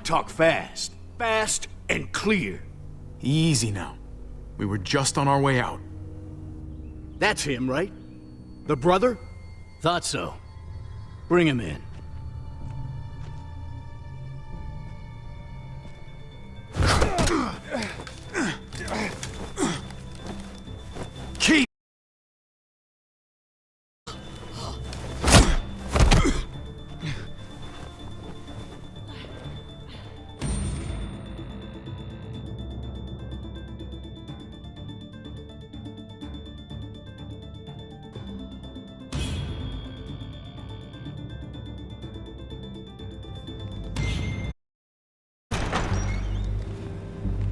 talk fast. Fast and clear. Easy now. We were just on our way out. That's him, right? The brother? Thought so. Bring him in. Keep.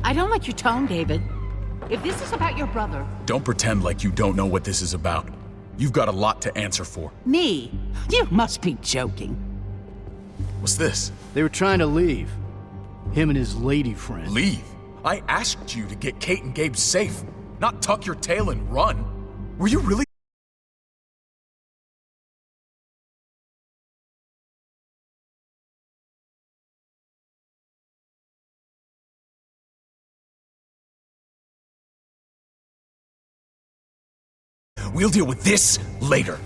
I don't like your tone, David. If this is about your brother... Don't pretend like you don't know what this is about. You've got a lot to answer for. Me? You must be joking. What's this? They were trying to leave. Him and his lady friend. Leave? I asked you to get Kate and Gabe safe, not tuck your tail and run. Were you really... We'll deal with this later.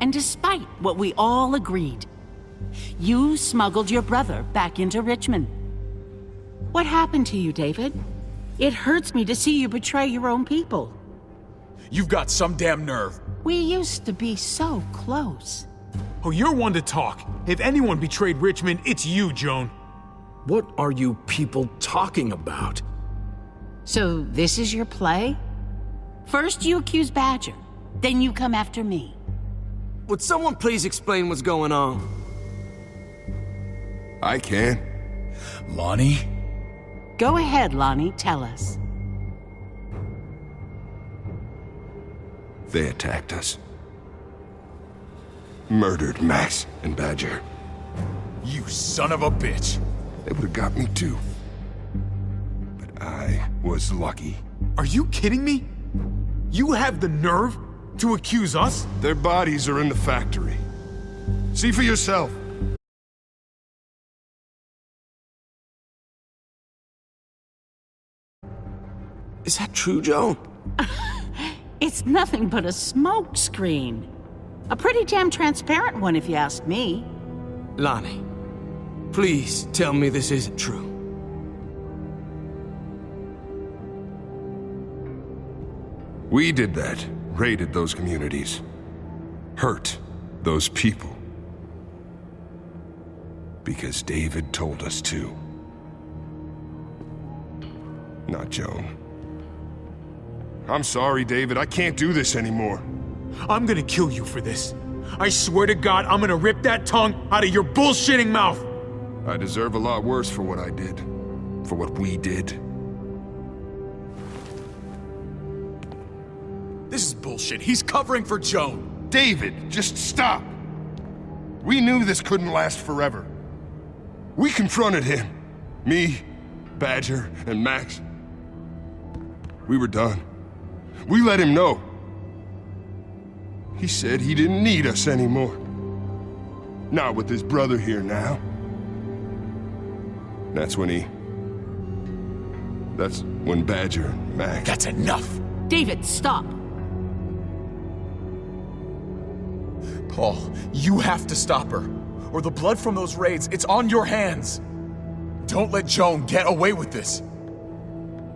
And despite what we all agreed, you smuggled your brother back into Richmond. What happened to you, David? It hurts me to see you betray your own people. You've got some damn nerve. We used to be so close. Oh, you're one to talk. If anyone betrayed Richmond, it's you, Joan. What are you people talking about? So this is your play? First you accuse Badger, then you come after me. Would someone please explain what's going on? I can. Lonnie? Go ahead, Lonnie, tell us. They attacked us. Murdered Max and Badger. You son of a bitch. They would have got me too. But I was lucky. Are you kidding me? You have the nerve to accuse us? Their bodies are in the factory. See for yourself. Is that true, Joan? It's nothing but a smoke screen. A pretty damn transparent one, if you ask me. Lonnie, please tell me this isn't true. We did that. Raided those communities. Hurt those people. Because David told us to. Not Joan. I'm sorry, David. I can't do this anymore. I'm gonna kill you for this. I swear to God, I'm gonna rip that tongue out of your bullshitting mouth! I deserve a lot worse for what I did. For what we did. This is bullshit. He's covering for Joan. David, just stop. We knew this couldn't last forever. We confronted him. Me, Badger, and Max. We were done. We let him know. He said he didn't need us anymore. Not with his brother here now. That's when Badger and Max... That's enough! David, stop! Paul, you have to stop her. Or the blood from those raids, it's on your hands. Don't let Joan get away with this.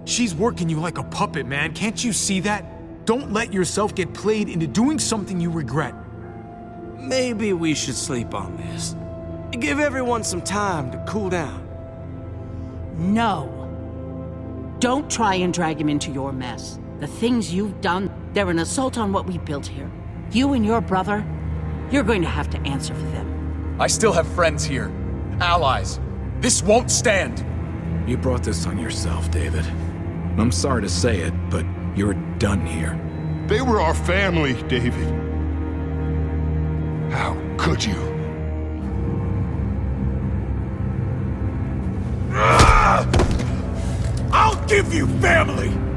She's working you like a puppet, man. Can't you see that? Don't let yourself get played into doing something you regret. Maybe we should sleep on this. Give everyone some time to cool down. No. Don't try and drag him into your mess. The things you've done, they're an assault on what we built here. You and your brother, you're going to have to answer for them. I still have friends here. Allies. This won't stand. You brought this on yourself, David. I'm sorry to say it, but you're done here. They were our family, David. How could you? give you family!